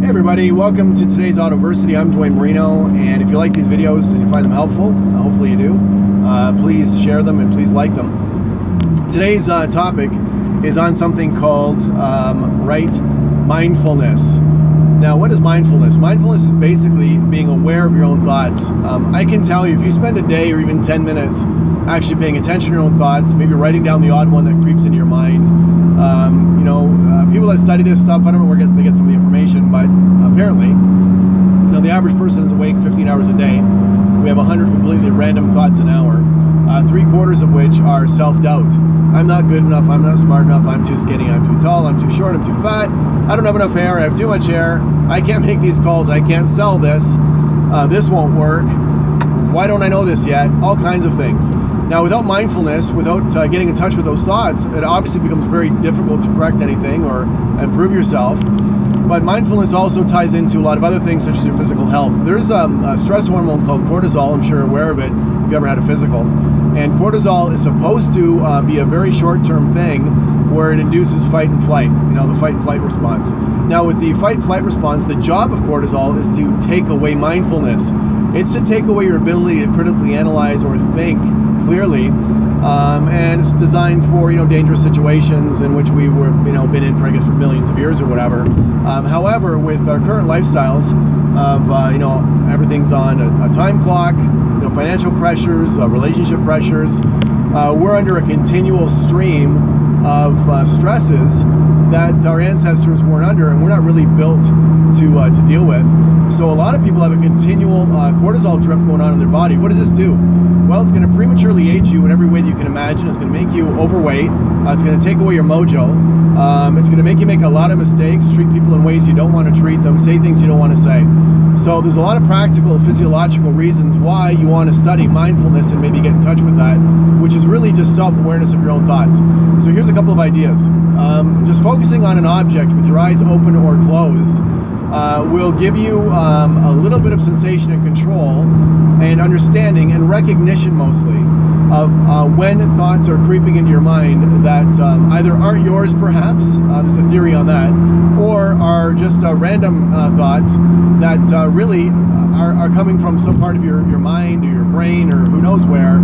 Hey everybody, welcome to today's Autoversity. I'm Dwayne Marino, and if you like these videos and you find them helpful, hopefully you do, please share them and please like them. Today's topic is on something called mindfulness. Now, what is mindfulness? Mindfulness is basically being aware of your own thoughts. I can tell you, if you spend a day or even 10 minutes actually paying attention to your own thoughts, maybe writing down the odd one that creeps into your mind, people that study this stuff, I don't know where they get some of the information, but apparently, the average person is awake 15 hours a day. We have 100 completely random thoughts an hour, 3/4 of which are self-doubt. I'm not good enough, I'm not smart enough, I'm too skinny, I'm too tall, I'm too short, I'm too fat, I don't have enough hair, I have too much hair, I can't make these calls, I can't sell this, this won't work, why don't I know this yet? All kinds of things. Now, without mindfulness, without getting in touch with those thoughts, it obviously becomes very difficult to correct anything or improve yourself. But mindfulness also ties into a lot of other things, such as your physical health. There's a stress hormone called cortisol. I'm sure you're aware of it if you ever had a physical. And cortisol is supposed to be a very short-term thing where it induces fight and flight, the fight and flight response. Now, with the fight and flight response, the job of cortisol is to take away mindfulness. It's to take away your ability to critically analyze or think clearly, and it's designed for dangerous situations in which we were been in for millions of years or whatever. However, with our current lifestyles of everything's on a time clock, financial pressures, relationship pressures, we're under a continual stream of stresses that our ancestors weren't under, and we're not really built to deal with. So a lot of people have a continual cortisol drip going on in their body. What does this do? Well, it's going to prematurely age you in every way that you can imagine. It's going to make you overweight. It's going to take away your mojo. It's going to make you make a lot of mistakes, treat people in ways you don't want to treat them, say things you don't want to say. So there's a lot of practical, physiological reasons why you want to study mindfulness and maybe get in touch with that, which is really just self-awareness of your own thoughts. So here's a couple of ideas. Just focusing on an object with your eyes open or closed will give you a little bit of sensation and control and understanding and recognition mostly of when thoughts are creeping into your mind that either aren't yours perhaps, there's a theory on that, or are just random thoughts that really are coming from some part of your mind or your brain or who knows where,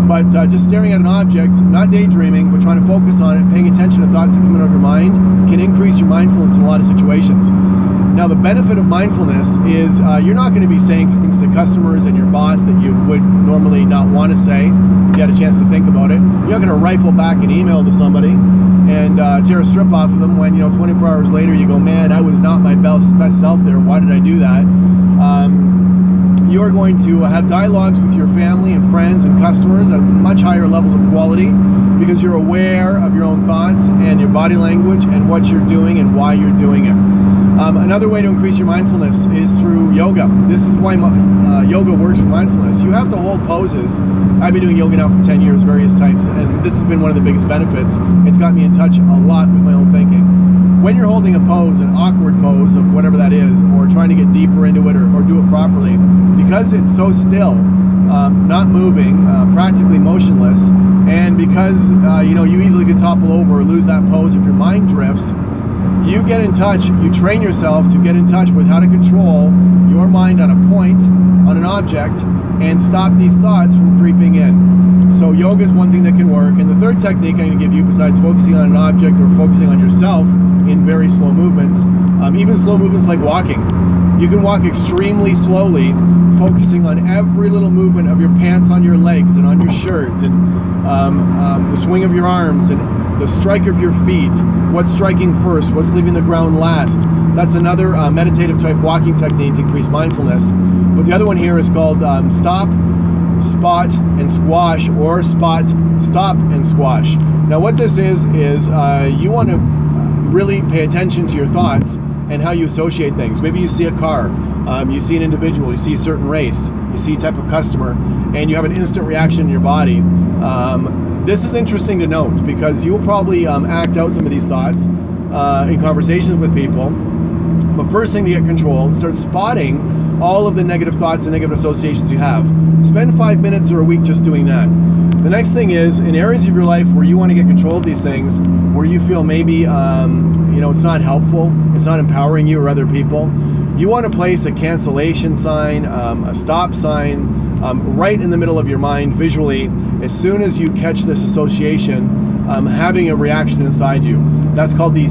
but just staring at an object, not daydreaming, but trying to focus on it, paying attention to thoughts that come out of your mind can increase your mindfulness in a lot of situations. Now, the benefit of mindfulness is you're not going to be saying things to customers and your boss that you would normally not want to say if you had a chance to think about it. You're not going to rifle back an email to somebody and tear a strip off of them when 24 hours later you go, man, I was not my best self there. Why did I do that? You're going to have dialogues with your family and friends and customers at much higher levels of quality because you're aware of your own thoughts and your body language and what you're doing and why you're doing it. Another way to increase your mindfulness is through yoga. This is why yoga works for mindfulness. You have to hold poses. I've been doing yoga now for 10 years, various types, and this has been one of the biggest benefits. It's got me in touch a lot with my own thinking. When you're holding a pose, an awkward pose of whatever that is, or trying to get deeper into it or do it properly, because it's so still, not moving, practically motionless, and because you easily could topple over or lose that pose if your mind drifts, you get in touch, you train yourself to get in touch with how to control your mind on a point, on an object, and stop these thoughts from creeping in. So yoga is one thing that can work. And the third technique I'm going to give you, besides focusing on an object or focusing on yourself in very slow movements, even slow movements like walking. You can walk extremely slowly, focusing on every little movement of your pants on your legs and on your shirt and the swing of your arms and the strike of your feet, what's striking first, what's leaving the ground last. That's another meditative type walking technique to increase mindfulness. But the other one here is called stop, spot, and squash, or spot, stop, and squash. Now what this is you want to really pay attention to your thoughts and how you associate things. Maybe you see a car, you see an individual, you see a certain race, you see a type of customer, and you have an instant reaction in your body. This is interesting to note because you'll probably act out some of these thoughts in conversations with people. But first thing to get control, start spotting all of the negative thoughts and negative associations you have. Spend 5 minutes or a week just doing that. The next thing is, in areas of your life where you want to get control of these things, where you feel maybe it's not helpful. It's not empowering you or other people. You want to place a cancellation sign, a stop sign, right in the middle of your mind visually as soon as you catch this association having a reaction inside you. That's called the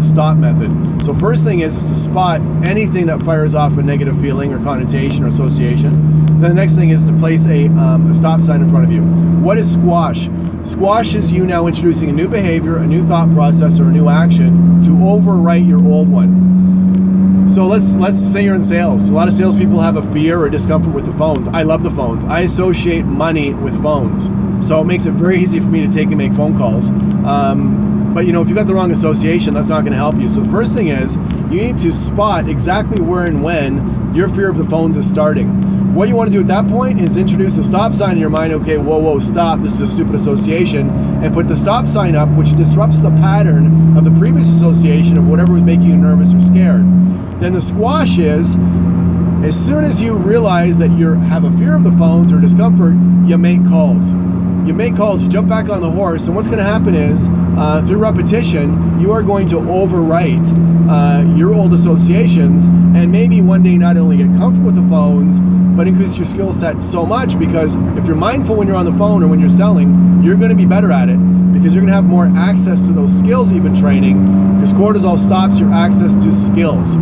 stop method. So first thing is to spot anything that fires off a negative feeling or connotation or association. Then the next thing is to place a stop sign in front of you. What is squash? Squash is you now introducing a new behavior, a new thought process, or a new action to overwrite your old one. So let's say you're in sales. A lot of salespeople have a fear or discomfort with the phones. I love the phones. I associate money with phones. So it makes it very easy for me to take and make phone calls. But if you've got the wrong association, that's not going to help you. So the first thing is you need to spot exactly where and when your fear of the phones is starting. What you want to do at that point is introduce a stop sign in your mind. Okay, whoa, stop. This is a stupid association. And put the stop sign up, which disrupts the pattern of the previous association of whatever was making you nervous or scared. Then the squash is, as soon as you realize that you have a fear of the phones or discomfort, you make calls. You jump back on the horse, and what's going to happen is, through repetition, you are going to overwrite your old associations, and maybe one day not only get comfortable with the phones, but increase your skill set so much, because if you're mindful when you're on the phone or when you're selling, you're going to be better at it, because you're going to have more access to those skills you've been training, because cortisol stops your access to skills.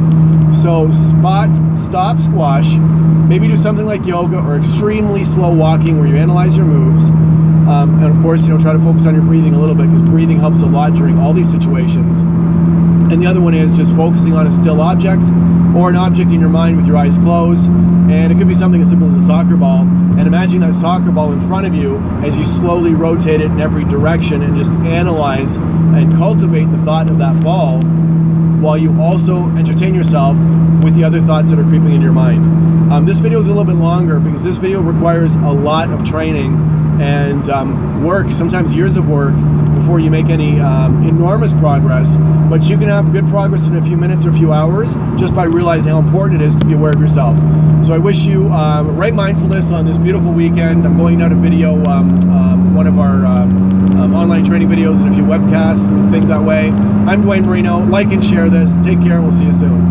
So spot, stop, squash, maybe do something like yoga or extremely slow walking where you analyze your moves. And of course, try to focus on your breathing a little bit, because breathing helps a lot during all these situations. And the other one is just focusing on a still object or an object in your mind with your eyes closed. And it could be something as simple as a soccer ball. And imagine that soccer ball in front of you as you slowly rotate it in every direction and just analyze and cultivate the thought of that ball while you also entertain yourself with the other thoughts that are creeping in your mind. This video is a little bit longer because this video requires a lot of training and work, sometimes years of work, before you make any enormous progress. But you can have good progress in a few minutes or a few hours just by realizing how important it is to be aware of yourself. So I wish you right mindfulness on this beautiful weekend. I'm going out to video one of our online training videos and a few webcasts and things that way. I'm Dwayne Marino. Like and share this. Take care. We'll see you soon.